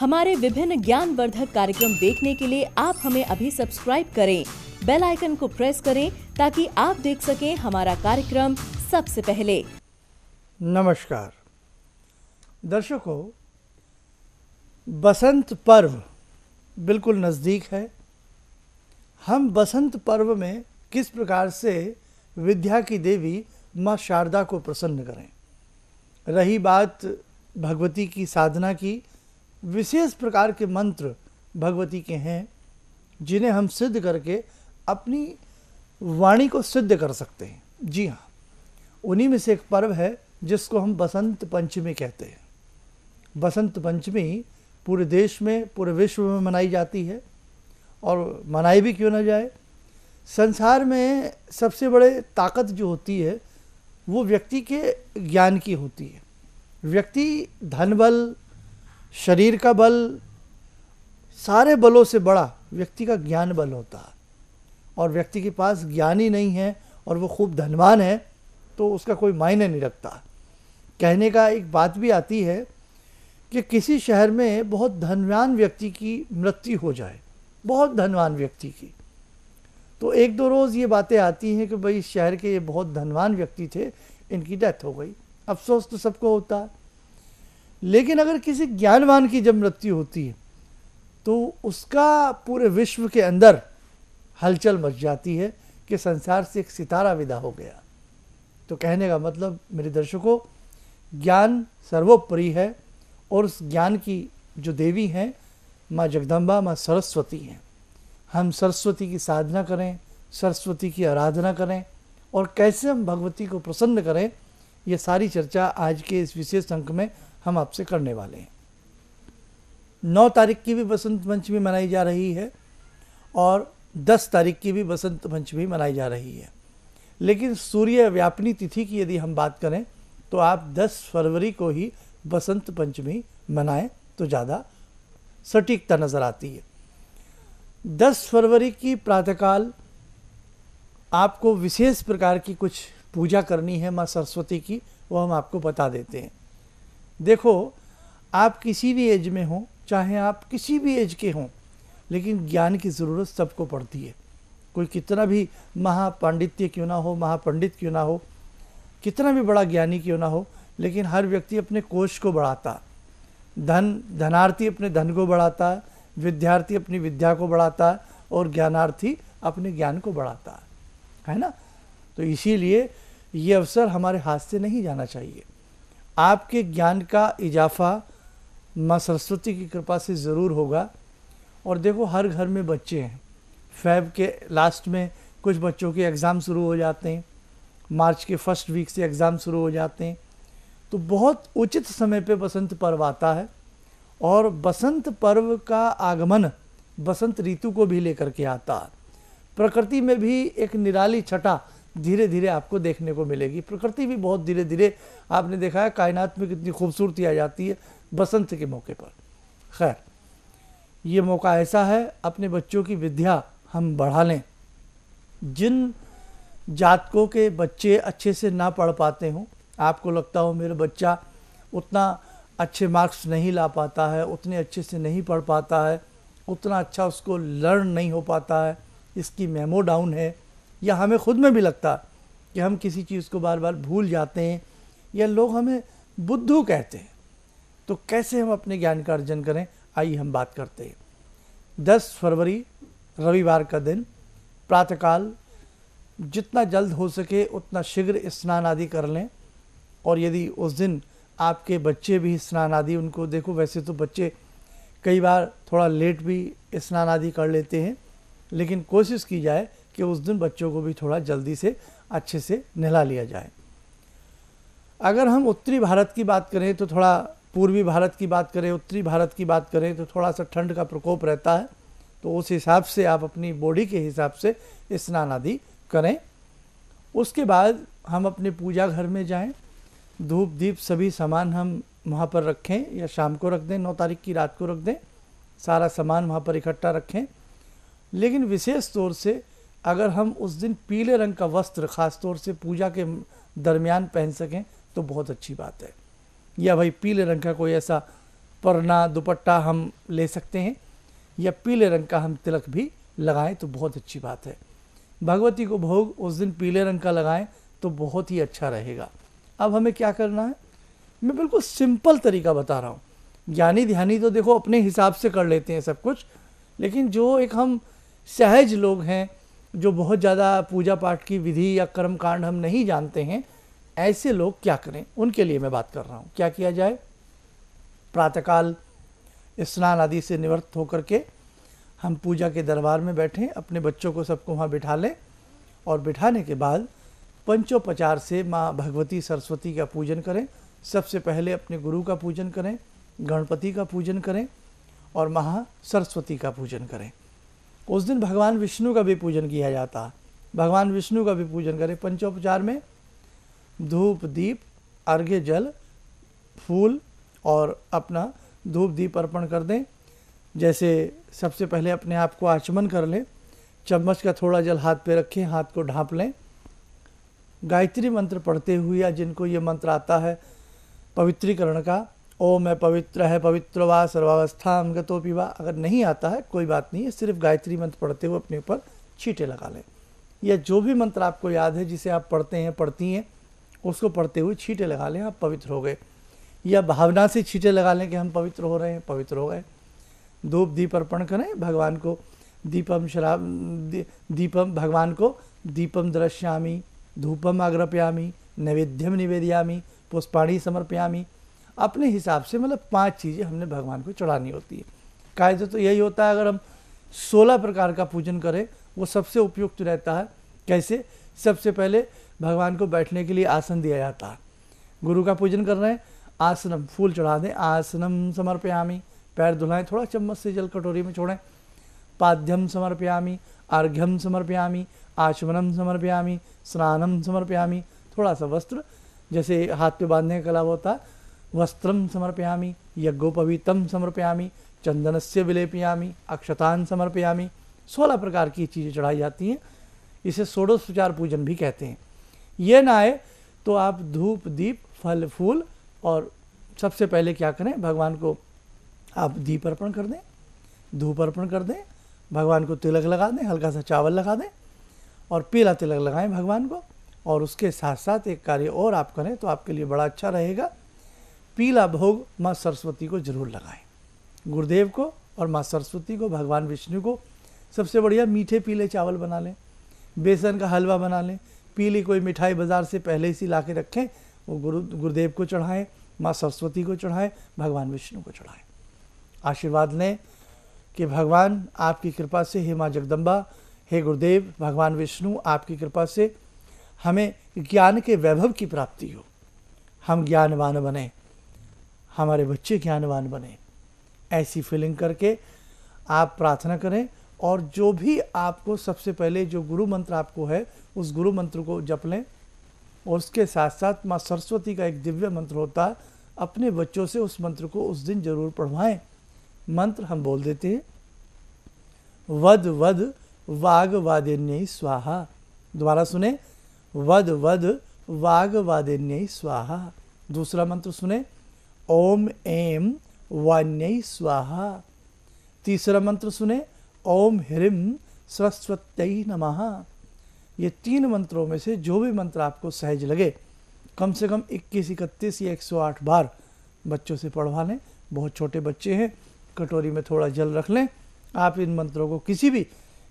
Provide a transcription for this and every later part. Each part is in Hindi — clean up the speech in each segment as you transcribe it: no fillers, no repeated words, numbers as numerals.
हमारे विभिन्न ज्ञानवर्धक कार्यक्रम देखने के लिए आप हमें अभी सब्सक्राइब करें, बेल आइकन को प्रेस करें ताकि आप देख सकें हमारा कार्यक्रम सबसे पहले। नमस्कार दर्शकों, बसंत पर्व बिल्कुल नज़दीक है। हम बसंत पर्व में किस प्रकार से विद्या की देवी माँ शारदा को प्रसन्न करें। रही बात भगवती की साधना की, विशेष प्रकार के मंत्र भगवती के हैं जिन्हें हम सिद्ध करके अपनी वाणी को सिद्ध कर सकते हैं। जी हाँ, उन्हीं में से एक पर्व है जिसको हम बसंत पंचमी कहते हैं। बसंत पंचमी पूरे देश में, पूरे विश्व में मनाई जाती है, और मनाई भी क्यों ना जाए। संसार में सबसे बड़े ताकत जो होती है वो व्यक्ति के ज्ञान की होती है। व्यक्ति धन बल, शरीर का बल, सारे बलों से बड़ा व्यक्ति का ज्ञान बल होता है। और व्यक्ति के पास ज्ञान ही नहीं है और वो खूब धनवान है तो उसका कोई मायने नहीं रखता। कहने का एक बात भी आती है कि किसी शहर में बहुत धनवान व्यक्ति की मृत्यु हो जाए, बहुत धनवान व्यक्ति की, तो एक दो रोज़ ये बातें आती हैं कि भाई इस शहर के ये बहुत धनवान व्यक्ति थे, इनकी डेथ हो गई। अफसोस तो सबको होता है। लेकिन अगर किसी ज्ञानवान की जब मृत्यु होती है तो उसका पूरे विश्व के अंदर हलचल मच जाती है कि संसार से एक सितारा विदा हो गया। तो कहने का मतलब मेरे दर्शकों, ज्ञान सर्वोपरि है और उस ज्ञान की जो देवी हैं माँ जगदम्बा, माँ सरस्वती हैं। हम सरस्वती की साधना करें, सरस्वती की आराधना करें और कैसे हम भगवती को प्रसन्न करें, ये सारी चर्चा आज के इस विशेष अंक में हम आपसे करने वाले हैं। 9 तारीख की भी बसंत पंचमी मनाई जा रही है और 10 तारीख की भी बसंत पंचमी मनाई जा रही है। लेकिन सूर्य व्यापनी तिथि की यदि हम बात करें तो आप 10 फरवरी को ही बसंत पंचमी मनाएं तो ज़्यादा सटीकता नज़र आती है। 10 फरवरी की प्रातःकाल आपको विशेष प्रकार की कुछ पूजा करनी है माँ सरस्वती की, वो हम आपको बता देते हैं। देखो, आप किसी भी एज में हों, चाहे आप किसी भी एज के हों, लेकिन ज्ञान की ज़रूरत सबको पड़ती है। कोई कितना भी महापांडित्य क्यों ना हो, महापंडित क्यों ना हो, कितना भी बड़ा ज्ञानी क्यों ना हो, लेकिन हर व्यक्ति अपने कोश को बढ़ाता। धनार्थी अपने धन को बढ़ाता है, विद्यार्थी अपनी विद्या को बढ़ाता है और ज्ञानार्थी अपने ज्ञान को बढ़ाता है ना। तो इसीलिए ये अवसर हमारे हाथ से नहीं जाना चाहिए। आपके ज्ञान का इजाफा माँ सरस्वती की कृपा से ज़रूर होगा। और देखो, हर घर में बच्चे हैं। फेब के लास्ट में कुछ बच्चों के एग्ज़ाम शुरू हो जाते हैं, मार्च के फर्स्ट वीक से एग्ज़ाम शुरू हो जाते हैं। तो बहुत उचित समय पे बसंत पर्व आता है और बसंत पर्व का आगमन बसंत ऋतु को भी लेकर के आता है। प्रकृति में भी एक निराली छटा धीरे धीरे आपको देखने को मिलेगी। प्रकृति भी बहुत धीरे धीरे, आपने देखा है कायनात में कितनी खूबसूरती आ जाती है बसंत के मौके पर। खैर, ये मौका ऐसा है अपने बच्चों की विद्या हम बढ़ा लें। जिन जातकों के बच्चे अच्छे से ना पढ़ पाते हों, आपको लगता हो मेरा बच्चा उतना अच्छे मार्क्स नहीं ला पाता है, उतने अच्छे से नहीं पढ़ पाता है, उतना अच्छा उसको लर्न नहीं हो पाता है, इसकी मेमो डाउन है, या हमें खुद में भी लगता है कि हम किसी चीज़ को बार बार भूल जाते हैं, या लोग हमें बुद्धू कहते हैं, तो कैसे हम अपने ज्ञान का अर्जन करें, आइए हम बात करते हैं। 10 फरवरी रविवार का दिन प्रातःकाल जितना जल्द हो सके उतना शीघ्र स्नान आदि कर लें। और यदि उस दिन आपके बच्चे भी स्नान आदि, उनको देखो, वैसे तो बच्चे कई बार थोड़ा लेट भी स्नान आदि कर लेते हैं, लेकिन कोशिश की जाए कि उस दिन बच्चों को भी थोड़ा जल्दी से अच्छे से नहला लिया जाए। अगर हम उत्तरी भारत की बात करें तो थोड़ा, पूर्वी भारत की बात करें, उत्तरी भारत की बात करें तो थोड़ा सा ठंड का प्रकोप रहता है, तो उस हिसाब से आप अपनी बॉडी के हिसाब से स्नान आदि करें। उसके बाद हम अपने पूजा घर में जाएं, धूप दीप सभी सामान हम वहाँ पर रखें, या शाम को रख दें, 9 तारीख की रात को रख दें, सारा सामान वहाँ पर इकट्ठा रखें। लेकिन विशेष तौर से अगर हम उस दिन पीले रंग का वस्त्र ख़ास तौर से पूजा के दरमियान पहन सकें तो बहुत अच्छी बात है। या भाई पीले रंग का कोई ऐसा परना दुपट्टा हम ले सकते हैं, या पीले रंग का हम तिलक भी लगाएं तो बहुत अच्छी बात है। भगवती को भोग उस दिन पीले रंग का लगाएं तो बहुत ही अच्छा रहेगा। अब हमें क्या करना है, मैं बिल्कुल सिंपल तरीका बता रहा हूँ। ज्ञानी ध्यानी तो देखो अपने हिसाब से कर लेते हैं सब कुछ, लेकिन जो एक हम सहज लोग हैं, जो बहुत ज़्यादा पूजा पाठ की विधि या कर्म कांड हम नहीं जानते हैं, ऐसे लोग क्या करें, उनके लिए मैं बात कर रहा हूँ। क्या किया जाए, प्रातःकाल स्नान आदि से निवृत्त होकर के हम पूजा के दरबार में बैठें, अपने बच्चों को सबको वहाँ बिठा लें, और बिठाने के बाद पंचोपचार से माँ भगवती सरस्वती का पूजन करें। सबसे पहले अपने गुरु का पूजन करें, गणपति का पूजन करें और महा सरस्वती का पूजन करें। उस दिन भगवान विष्णु का भी पूजन किया जाता है, भगवान विष्णु का भी पूजन करें। पंचोपचार में धूप दीप अर्घ्य जल फूल और अपना धूप दीप अर्पण कर दें। जैसे सबसे पहले अपने आप को आचमन कर लें, चम्मच का थोड़ा जल हाथ पे रखें, हाथ को ढांप लें, गायत्री मंत्र पढ़ते हुए, या जिनको ये मंत्र आता है पवित्रीकरण का, ओम मैं पवित्र है पवित्र वा सर्वावस्था गतोपि वा, अगर नहीं आता है कोई बात नहीं है, सिर्फ गायत्री मंत्र पढ़ते हुए अपने ऊपर छींटे लगा लें, या जो भी मंत्र आपको याद है जिसे आप पढ़ते हैं पढ़ती हैं उसको पढ़ते हुए छींटे लगा लें, आप पवित्र हो गए। या भावना से छींटे लगा लें कि हम पवित्र हो रहे हैं, पवित्र हो गए। धूप दीप अर्पण करें भगवान को, दीपम भगवान को दीपम दृश्यामी धूपम आग्रपयामी नैवेद्यम निवेदयामी पुष्पाणी समर्पयामी। अपने हिसाब से मतलब 5 चीज़ें हमने भगवान को चढ़ानी होती है। कायदे तो यही होता है, अगर हम 16 प्रकार का पूजन करें वो सबसे उपयुक्त रहता है। कैसे, सबसे पहले भगवान को बैठने के लिए आसन दिया जाता है। गुरु का पूजन कर रहे हैं, आसनम फूल चढ़ा दें, आसनम समर्पयामी, पैर धुलाएं, थोड़ा चम्मच से जल कटोरी में छोड़ें। पाद्यम समर्पयामी, अर्घ्यम समर्पयामी, आचमनम समर्पयामी, स्नानम समर्पयामी, थोड़ा सा वस्त्र जैसे हाथ पे बांधने का अलावा होता है, वस्त्रम समर्पयामी, यज्ञोपवीतम समर्पयामी, चंदनस्य विलेपयामी, अक्षतान समर्पयामी। 16 प्रकार की चीज़ें चढ़ाई जाती हैं। इसे षोडशोपचार पूजन भी कहते हैं। ये ना आए तो आप धूप दीप फल फूल, और सबसे पहले क्या करें, भगवान को आप दीप अर्पण कर दें, धूप अर्पण कर दें, भगवान को तिलक लगा दें, हल्का सा चावल लगा दें और पीला तिलक लगाएं भगवान को। और उसके साथ साथ एक कार्य और आप करें तो आपके लिए बड़ा अच्छा रहेगा, पीला भोग माँ सरस्वती को जरूर लगाएं। गुरुदेव को और माँ सरस्वती को, भगवान विष्णु को सबसे बढ़िया मीठे पीले चावल बना लें, बेसन का हलवा बना लें, पीली कोई मिठाई बाज़ार से पहले से ला के रखें, वो गुरुदेव को चढ़ाएं, माँ सरस्वती को चढ़ाएं, भगवान विष्णु को चढ़ाएं। आशीर्वाद लें कि भगवान आपकी कृपा से, हे माँ जगदम्बा, हे गुरुदेव, भगवान विष्णु आपकी कृपा से हमें ज्ञान के वैभव की प्राप्ति हो, हम ज्ञानवान बने, हमारे बच्चे ज्ञानवान बने। ऐसी फीलिंग करके आप प्रार्थना करें। और जो भी आपको सबसे पहले जो गुरु मंत्र आपको है उस गुरु मंत्र को जप लें, और उसके साथ साथ माँ सरस्वती का एक दिव्य मंत्र होता है, अपने बच्चों से उस मंत्र को उस दिन जरूर पढ़वाएं। मंत्र हम बोल देते हैं, वद वद वाग वादिन्यै स्वाहा। दोबारा सुने, वद वद वाग वादिन्यै स्वाहा। दूसरा मंत्र सुने, ओम ऐं वाण्यै स्वाहा। तीसरा मंत्र सुने, ओम ह्रीं सरस्वत्यै नमः। ये 3 मंत्रों में से जो भी मंत्र आपको सहज लगे, कम से कम 21, 31 या 108 बार बच्चों से पढ़वा लें। बहुत छोटे बच्चे हैं, कटोरी में थोड़ा जल रख लें। आप इन मंत्रों को किसी भी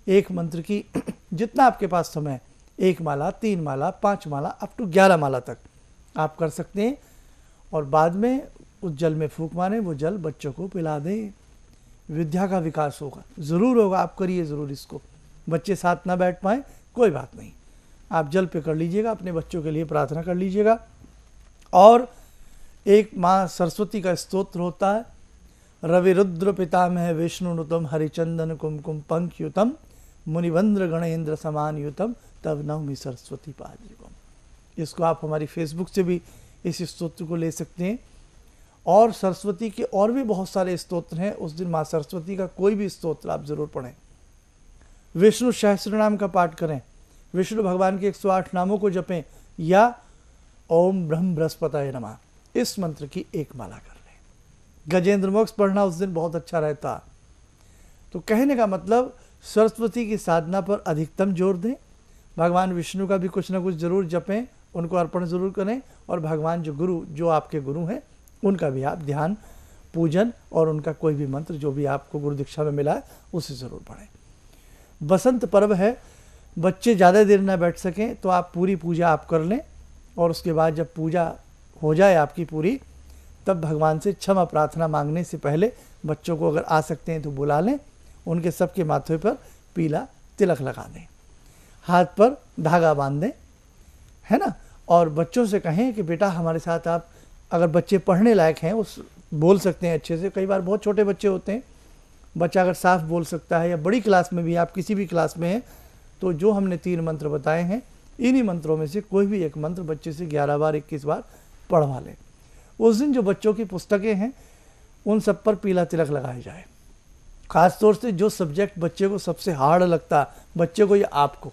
एक मंत्र की जितना आपके पास समय, 1 माला, 3 माला, 5 माला, अप टू 11 माला तक आप कर सकते हैं। और बाद में उस जल में फूंक मारें, वो जल बच्चों को पिला दें। विद्या का विकास होगा, ज़रूर होगा। आप करिए ज़रूर इसको। बच्चे साथ ना बैठ पाएँ कोई बात नहीं, आप जल पे कर लीजिएगा, अपने बच्चों के लिए प्रार्थना कर लीजिएगा। और एक माँ सरस्वती का स्तोत्र होता है, रविरुद्र पितामह विष्णुनुतम हरिचंदन कुमकुम पंकयुतम मुनिवंद्र गणेन्द्र समान युतम तब नवमी सरस्वती पाद्रिकम। इसको आप हमारी फेसबुक से भी इस स्तोत्र को ले सकते हैं। और सरस्वती के और भी बहुत सारे स्तोत्र हैं। उस दिन माँ सरस्वती का कोई भी स्तोत्र आप जरूर पढ़ें। विष्णु सहस्त्र नाम का पाठ करें, विष्णु भगवान के 108 नामों को जपें, या ओम ब्रह्म बृहस्पतये नमः इस मंत्र की 1 माला कर लें। गजेंद्र मोक्ष पढ़ना उस दिन बहुत अच्छा रहता। तो कहने का मतलब सरस्वती की साधना पर अधिकतम जोर दें, भगवान विष्णु का भी कुछ ना कुछ जरूर जपें, उनको अर्पण जरूर करें, और भगवान जो आपके गुरु हैं उनका भी आप ध्यान पूजन और उनका कोई भी मंत्र जो भी आपको गुरु दीक्षा में मिला है उसे ज़रूर पढ़ें। बसंत पर्व है, बच्चे ज़्यादा देर ना बैठ सकें तो आप पूरी पूजा आप कर लें, और उसके बाद जब पूजा हो जाए आपकी पूरी, तब भगवान से क्षमा प्रार्थना मांगने से पहले बच्चों को अगर आ सकते हैं तो बुला लें, उनके सबके माथे पर पीला तिलक लगा दें, हाथ पर धागा बांध दें, है ना। और बच्चों से कहें कि बेटा हमारे साथ आप, अगर बच्चे पढ़ने लायक हैं उस बोल सकते हैं अच्छे से, कई बार बहुत छोटे बच्चे होते हैं, बच्चा अगर साफ बोल सकता है, या बड़ी क्लास में भी आप किसी भी क्लास में हैं, तो जो हमने 3 मंत्र बताए हैं इन्हीं मंत्रों में से कोई भी एक मंत्र बच्चे से 11 बार 21 बार पढ़वा लें। उस दिन जो बच्चों की पुस्तकें हैं उन सब पर पीला तिलक लगाया जाए। ख़ासतौर से जो सब्जेक्ट बच्चे को सबसे हार्ड लगता है, बच्चे को या आपको,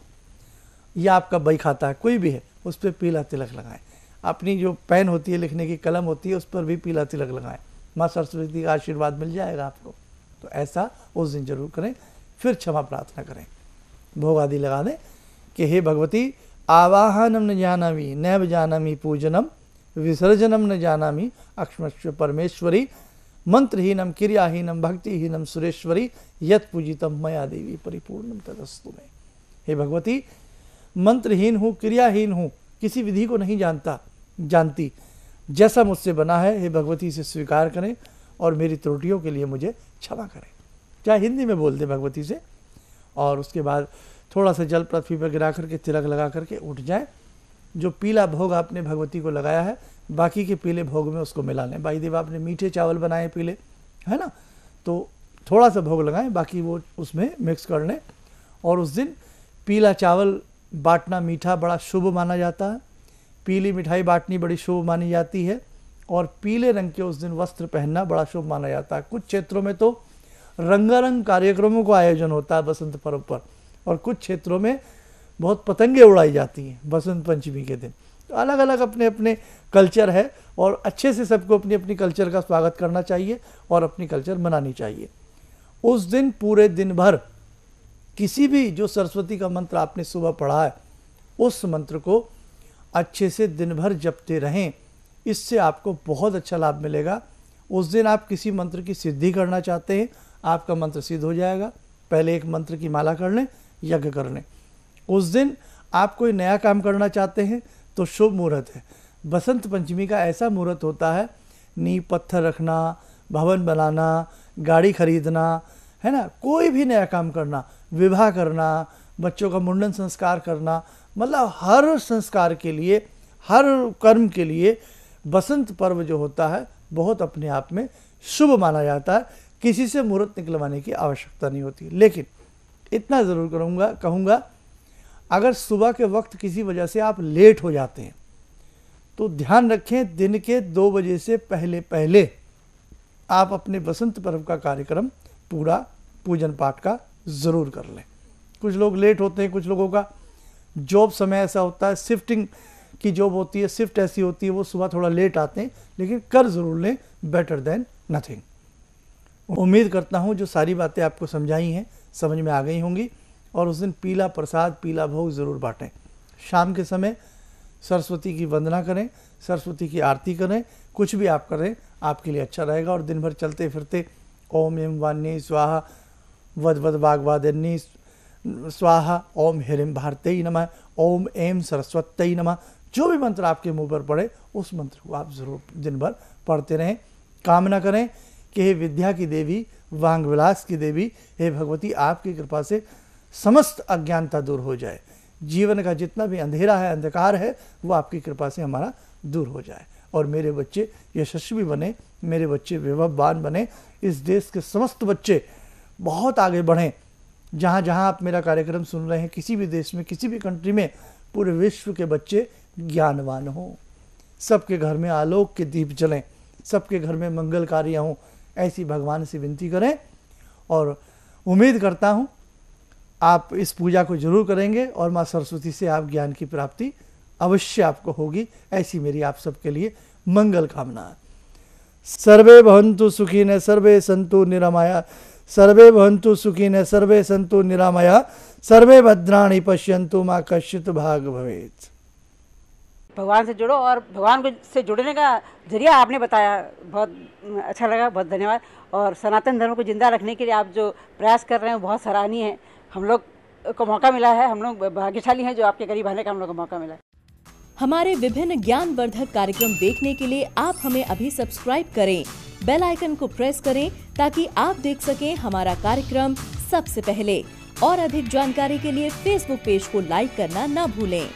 या आपका बही खाता है, कोई भी है, उस पर पीला तिलक लगाएं। अपनी जो पेन होती है, लिखने की कलम होती है, उस पर भी पीला तिलक लगाएं। माँ सरस्वती का आशीर्वाद मिल जाएगा आपको। तो ऐसा उस दिन जरूर करें। फिर क्षमा प्रार्थना करें, भोग आदि लगा दें कि हे भगवती, आवाहनम न जानामि नैव जानामि पूजनम, विसर्जनम न जानामि अक्ष्मश्व परमेश्वरी, मंत्रहीनम क्रियाहीनम भक्तिहीनम सुरेश्वरी, यत पूजितम मया देवी परिपूर्णम तदस्तु में। हे भगवती, मंत्रहीन हूँ, क्रियाहीन हूँ, किसी विधि को नहीं जानती, जैसा मुझसे बना है हे भगवती इसे स्वीकार करें और मेरी त्रुटियों के लिए मुझे क्षमा करें। चाहे हिंदी में बोल दे भगवती से, और उसके बाद थोड़ा सा जल पृथ्वी पर गिरा करके तिलक लगा करके उठ जाए। जो पीला भोग आपने भगवती को लगाया है, बाकी के पीले भोग में उसको मिला लें। भाई देव आपने मीठे चावल बनाए पीले, है ना, तो थोड़ा सा भोग लगाएं, बाकी वो उसमें मिक्स कर लें। और उस दिन पीला चावल बांटना मीठा बड़ा शुभ माना जाता है, पीली मिठाई बांटनी बड़ी शुभ मानी जाती है, और पीले रंग के उस दिन वस्त्र पहनना बड़ा शुभ माना जाता है। कुछ क्षेत्रों में तो रंगारंग कार्यक्रमों का आयोजन होता है बसंत पर्व पर, और कुछ क्षेत्रों में बहुत पतंगे उड़ाई जाती हैं बसंत पंचमी के दिन। तो अलग अलग अपने अपने कल्चर है, और अच्छे से सबको अपनी अपनी कल्चर का स्वागत करना चाहिए और अपनी कल्चर मनानी चाहिए। उस दिन पूरे दिन भर किसी भी जो सरस्वती का मंत्र आपने सुबह पढ़ा है उस मंत्र को अच्छे से दिन भर जपते रहें, इससे आपको बहुत अच्छा लाभ मिलेगा। उस दिन आप किसी मंत्र की सिद्धि करना चाहते हैं, आपका मंत्र सिद्ध हो जाएगा। पहले एक मंत्र की माला कर लें, यज्ञ कर लें। उस दिन आप कोई नया काम करना चाहते हैं तो शुभ मुहूर्त है। बसंत पंचमी का ऐसा मुहूर्त होता है, नींव पत्थर रखना, भवन बनाना, गाड़ी खरीदना, है ना, कोई भी नया काम करना, विवाह करना, बच्चों का मुंडन संस्कार करना, मतलब हर संस्कार के लिए, हर कर्म के लिए बसंत पर्व जो होता है बहुत अपने आप में शुभ माना जाता है। किसी से मुहूर्त निकलवाने की आवश्यकता नहीं होती। लेकिन इतना ज़रूर कहूँगा, अगर सुबह के वक्त किसी वजह से आप लेट हो जाते हैं तो ध्यान रखें, दिन के 2 बजे से पहले आप अपने बसंत पर्व का कार्यक्रम पूरा पूजन पाठ का ज़रूर कर लें। कुछ लोग लेट होते हैं, कुछ लोगों का जॉब समय ऐसा होता है, शिफ्टिंग की जॉब होती है, शिफ्ट ऐसी होती है, वो सुबह थोड़ा लेट आते हैं, लेकिन कर ज़रूर लें, बेटर देन नथिंग। उम्मीद करता हूँ जो सारी बातें आपको समझाई हैं समझ में आ गई होंगी, और उस दिन पीला प्रसाद, पीला भोग ज़रूर बाँटें। शाम के समय सरस्वती की वंदना करें, सरस्वती की आरती करें, कुछ भी आप करें आपके लिए अच्छा रहेगा। और दिन भर चलते फिरते ओम एम वाणी स्वाहा, वद वद वाग्वादिनी स्वाहा, ओम हिरिम भारती नमः, ओम एम सरस्वती नमः, जो भी मंत्र आपके मुंह पर पड़े उस मंत्र को आप जरूर दिन भर पढ़ते रहें। कामना करें कि हे विद्या की देवी, वांग विलास की देवी, हे भगवती, आपकी कृपा से समस्त अज्ञानता दूर हो जाए, जीवन का जितना भी अंधेरा है, अंधकार है, वो आपकी कृपा से हमारा दूर हो जाए, और मेरे बच्चे यशस्वी बने, मेरे बच्चे विभववान बने, इस देश के समस्त बच्चे बहुत आगे बढ़ें। जहाँ जहाँ आप मेरा कार्यक्रम सुन रहे हैं, किसी भी देश में, किसी भी कंट्री में, पूरे विश्व के बच्चे ज्ञानवान हों, सबके घर में आलोक के दीप जलें, सबके घर में मंगल कार्य हों, ऐसी भगवान से विनती करें। और उम्मीद करता हूँ आप इस पूजा को जरूर करेंगे, और माँ सरस्वती से आप ज्ञान की प्राप्ति अवश्य आपको होगी, ऐसी मेरी आप सबके लिए मंगल कामना है। सर्वे भवन्तु सुखिनः सर्वे सन्तु निरामया, सर्वे भवन्तु सुखिनः सर्वे सन्तु निरामया, सर्वे भद्राणि पश्यन्तु मा कश्चित् भाग भवेत्। भगवान से जुड़ो और भगवान को से जुड़ने का जरिया आपने बताया, बहुत अच्छा लगा, बहुत धन्यवाद। और सनातन धर्म को जिंदा रखने के लिए आप जो प्रयास कर रहे हैं बहुत सराहनीय है। हम लोग को मौका मिला है, हम लोग भाग्यशाली हैं जो आपके करीब आने का हम लोग को मौका मिला है। हमारे विभिन्न ज्ञानवर्धक कार्यक्रम देखने के लिए आप हमें अभी सब्सक्राइब करें, बेल आइकन को प्रेस करें ताकि आप देख सकें हमारा कार्यक्रम सबसे पहले। और अधिक जानकारी के लिए फेसबुक पेज को लाइक करना न भूलें।